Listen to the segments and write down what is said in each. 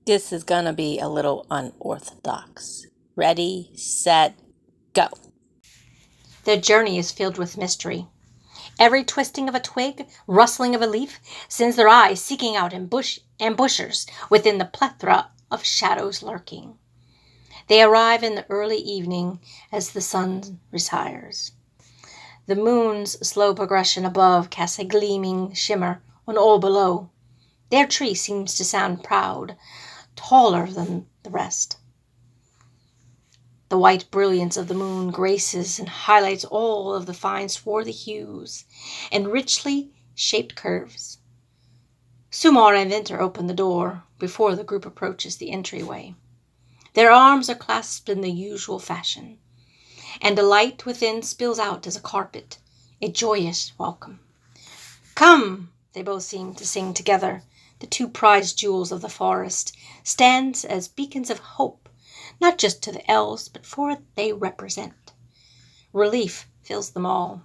This is gonna be a little unorthodox. Ready, set, go. The journey is filled with mystery. Every twisting of a twig, rustling of a leaf, sends their eyes seeking out ambushers within the plethora of shadows lurking. They arrive in the early evening as the sun retires. The moon's slow progression above casts a gleaming shimmer on all below. Their tree seems to sound proud, taller than the rest. The white brilliance of the moon graces and highlights all of the fine swarthy hues and richly shaped curves. Sumar and Winter open the door before the group approaches the entryway. Their arms are clasped in the usual fashion, and the light within spills out as a carpet, a joyous welcome. "Come," they both seem to sing together. The two prized jewels of the forest stand as beacons of hope, not just to the elves, but for what they represent. Relief fills them all.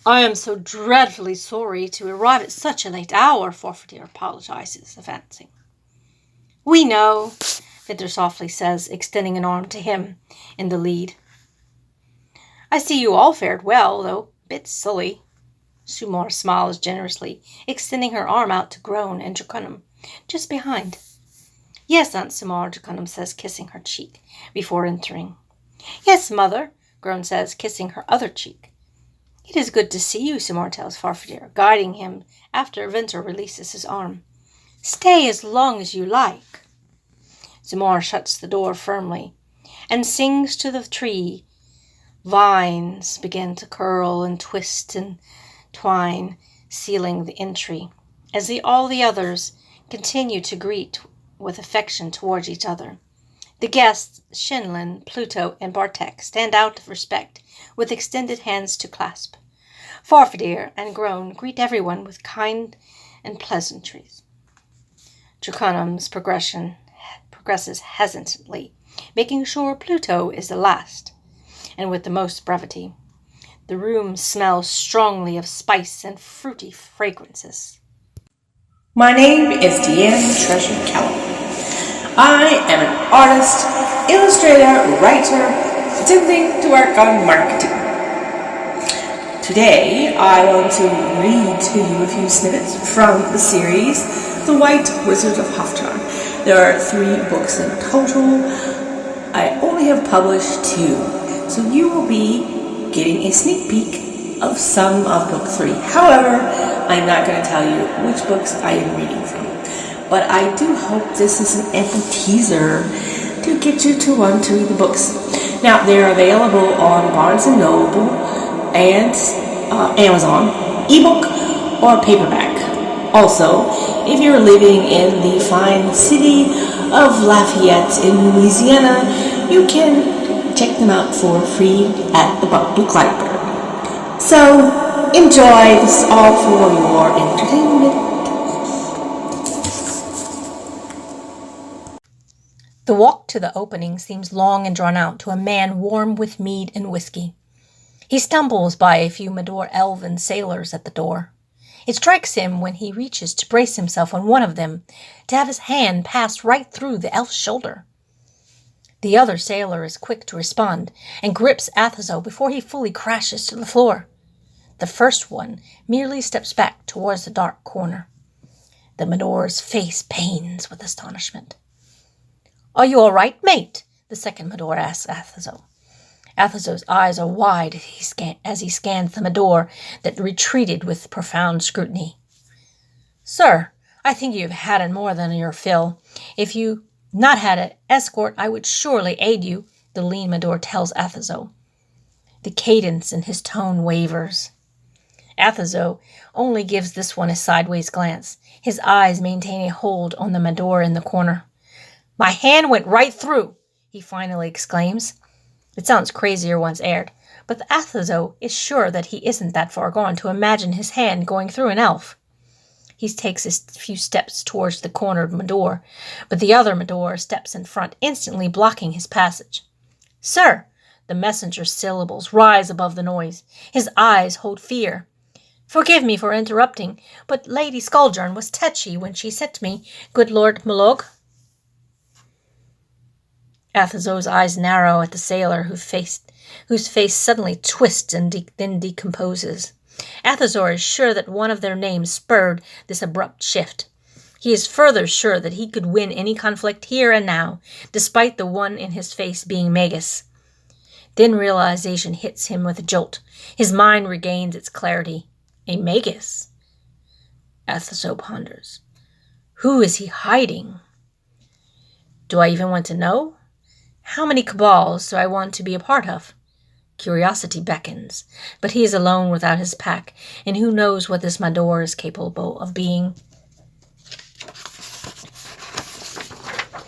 "I am so dreadfully sorry to arrive at such a late hour," Forfeiture apologizes, advancing. "We know," Winter softly says, extending an arm to him in the lead. "I see you all fared well, though a bit silly." Sumar smiles generously, extending her arm out to Groan and Draconum, just behind. "Yes, Aunt Sumar," Draconum says, kissing her cheek before entering. "Yes, Mother," Groan says, kissing her other cheek. "It is good to see you," Sumar tells Farfadet, guiding him after Winter releases his arm. "Stay as long as you like." Sumar shuts the door firmly and sings to the tree. Vines begin to curl and twist and twine, sealing the entry, as all the others continue to greet with affection towards each other. The guests, Shinlin, Pluto, and Bartek, stand out of respect, with extended hands to clasp. Farfadet and Groan greet everyone with kind and pleasantries. Draconum's progresses hesitantly, making sure Pluto is the last, and with the most brevity. The room smells strongly of spice and fruity fragrances. My name is Deanne Treasure Callum. I am an artist, illustrator, writer, attempting to work on marketing. Today, I want to read to you a few snippets from the series, The White Wizard of Höfjar. There are 3 books in total. I only have published 2, so you will be getting a sneak peek of some of book 3. However, I'm not going to tell you which books I am reading from, but I do hope this is an ample teaser to get you to want to read the books. Now, they're available on Barnes & Noble and Amazon, ebook or paperback. Also, if you're living in the fine city of Lafayette in Louisiana, you can check them out for free at the Book Library. So, enjoy. This is all for your entertainment. The walk to the opening seems long and drawn out to a man warm with mead and whiskey. He stumbles by a few Mador elven sailors at the door. It strikes him when he reaches to brace himself on one of them to have his hand pass right through the elf's shoulder. The other sailor is quick to respond and grips Athazo before he fully crashes to the floor. The first one merely steps back towards the dark corner. The Mador's face pains with astonishment. "Are you all right, mate?" the second Mador asks Athazo. Athazo's eyes are wide as he scans the Mador that retreated with profound scrutiny. "Sir, I think you have had more than your fill. If you not had an escort, I would surely aid you," the lean Mador tells Athazo. The cadence in his tone wavers. Athazo only gives this one a sideways glance. His eyes maintain a hold on the Mador in the corner. "My hand went right through," he finally exclaims. It sounds crazier once aired, but Athazo is sure that he isn't that far gone to imagine his hand going through an elf. He takes a few steps towards the cornered Mador, but the other Mador steps in front, instantly blocking his passage. "Sir!" The messenger's syllables rise above the noise. His eyes hold fear. "Forgive me for interrupting, but Lady Skuldjorn was tetchy when she said to me, 'Good Lord Molog.'" Athos's eyes narrow at the sailor whose face suddenly twists and then decomposes. Athosor is sure that one of their names spurred this abrupt shift. He is further sure that he could win any conflict here and now, despite the one in his face being Magus. Then realization hits him with a jolt. His mind regains its clarity. A Magus? Athosor ponders. Who is he hiding? Do I even want to know? How many cabals do I want to be a part of? Curiosity beckons, but he is alone without his pack, and who knows what this Mador is capable of being.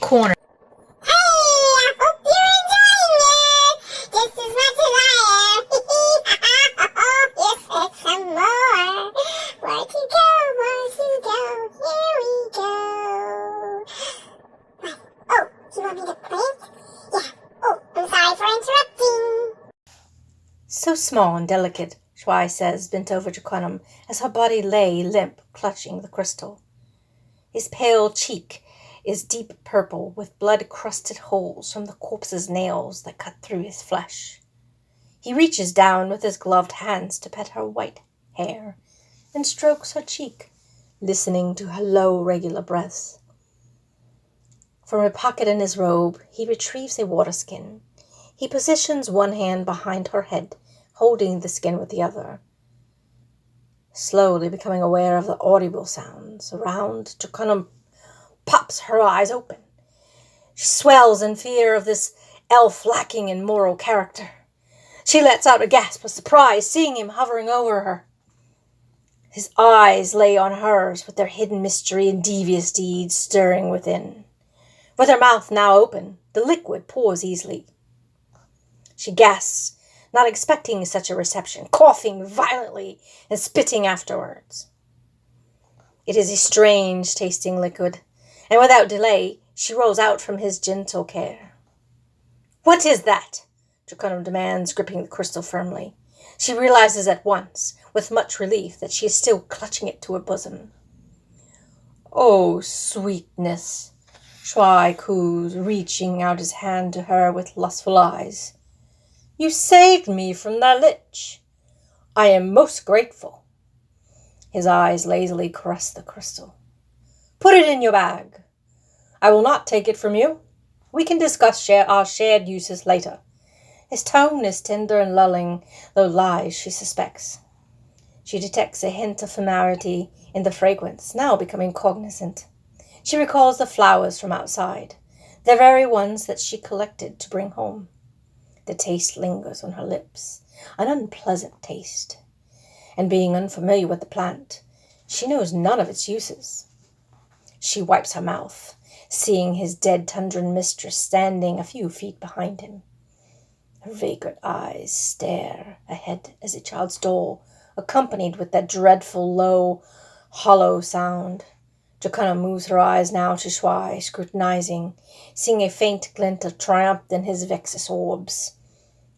Corner. Hey, I hope you're enjoying it just as much as I am. Yes, there's some more. Where'd you go? Here we go. What? Oh, do you want me to play it? Yeah. Oh, I'm sorry for interrupting. So small and delicate, Shwai says, bent over Draconum as her body lay limp, clutching the crystal. His pale cheek is deep purple with blood-crusted holes from the corpse's nails that cut through his flesh. He reaches down with his gloved hands to pet her white hair and strokes her cheek, listening to her low, regular breaths. From a pocket in his robe, he retrieves a water skin. He positions one hand behind her head, holding the skin with the other. Slowly becoming aware of the audible sounds around, Draconum pops her eyes open. She swells in fear of this elf lacking in moral character. She lets out a gasp of surprise, seeing him hovering over her. His eyes lay on hers with their hidden mystery and devious deeds stirring within. With her mouth now open, the liquid pours easily. She gasps, not expecting such a reception, coughing violently and spitting afterwards. It is a strange-tasting liquid, and without delay, she rolls out from his gentle care. "What is that?" Draconum demands, gripping the crystal firmly. She realizes at once, with much relief, that she is still clutching it to her bosom. "Oh, sweetness," Shwai coos, reaching out his hand to her with lustful eyes. "You saved me from that lich. I am most grateful." His eyes lazily caress the crystal. "Put it in your bag. I will not take it from you. We can discuss our shared uses later." His tone is tender and lulling, though lies she suspects. She detects a hint of familiarity in the fragrance, now becoming cognizant. She recalls the flowers from outside, the very ones that she collected to bring home. The taste lingers on her lips, an unpleasant taste. And being unfamiliar with the plant, she knows none of its uses. She wipes her mouth, seeing his dead tundran mistress standing a few feet behind him. Her vagrant eyes stare ahead as a child's doll, accompanied with that dreadful, low, hollow sound. Draconum moves her eyes now to Shwai, scrutinizing, seeing a faint glint of triumph in his vexus orbs.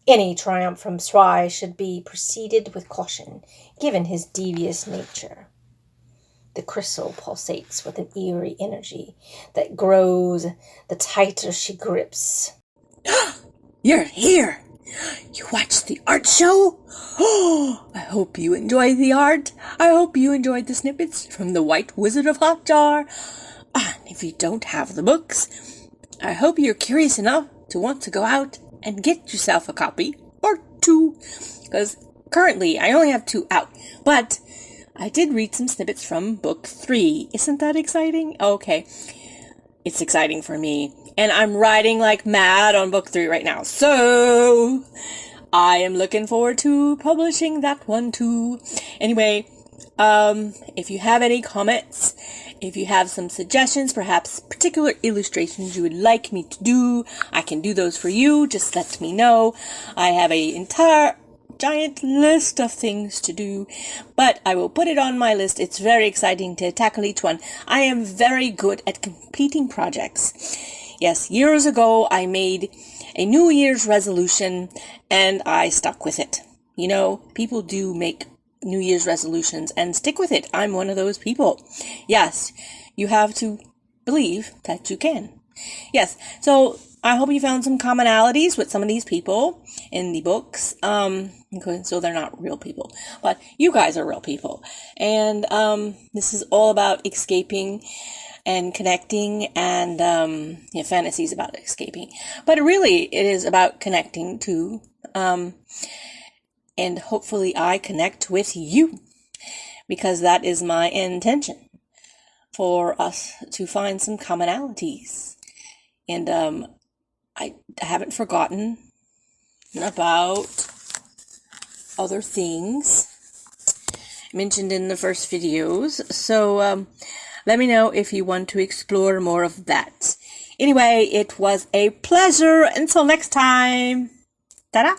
Any triumph from Shwai should be preceded with caution, given his devious nature. The crystal pulsates with an eerie energy that grows the tighter she grips. You're here! You watched the art show? Oh, I hope you enjoyed the art. I hope you enjoyed the snippets from the White Wizard of Höfjar. And if you don't have the books, I hope you're curious enough to want to go out and get yourself a copy, or two, because currently I only have 2 out, but I did read some snippets from book 3. Isn't that exciting? Okay, it's exciting for me, and I'm writing like mad on book 3 right now, so I am looking forward to publishing that one too. Anyway, if you have any comments, if you have some suggestions, perhaps particular illustrations you would like me to do, I can do those for you. Just let me know. I have an entire giant list of things to do, but I will put it on my list. It's very exciting to tackle each one. I am very good at completing projects. Yes, years ago I made a New Year's resolution and I stuck with it. You know, people do make New Year's resolutions and stick with it. I'm one of those people. Yes, you have to believe that you can. Yes, so I hope you found some commonalities with some of these people in the books. Okay, so they're not real people, but you guys are real people. And this is all about escaping and connecting, and fantasies about escaping. But really, it is about connecting to, and hopefully I connect with you, because that is my intention, for us to find some commonalities. And I haven't forgotten about other things mentioned in the first videos. So let me know if you want to explore more of that. Anyway, it was a pleasure. Until next time. Ta-da!